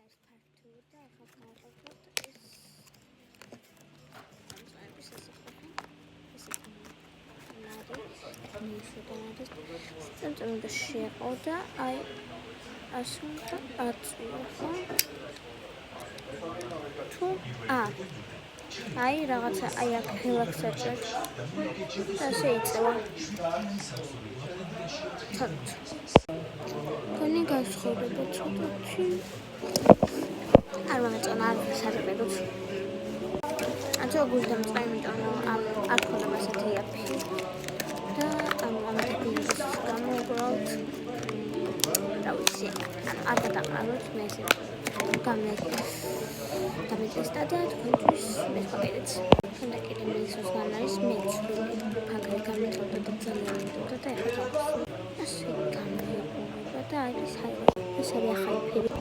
გავს ფართო და ახლა გავყავთ ეს ამწვევების სასახლე. ესეთი ნადის წამწამდა შეყავდა აი ასე უნდა აწვიო ხო? თუ აი რაღაცა აი აქ რელაქსაცია და შეიძლება თქვენი განსხვავება ცოტათი არ მომეწონა სარგებლოდ ანჩო გულდამ წაიმიტო არ ქონდა ასეთი აფი და ამიტომ გამოვუბრალთ და ვიცი არ გადაყაროთ მე ესე გამეტესტა და თქვენთვის მე ვაკეთეთ თუნდა კიდე მისოს განარის მეცვლილი ფაგრი გამეთოვდა და ძალიან მინდოდა და ეხლა ასე გამიყვება და აი ეს ახალი ფერი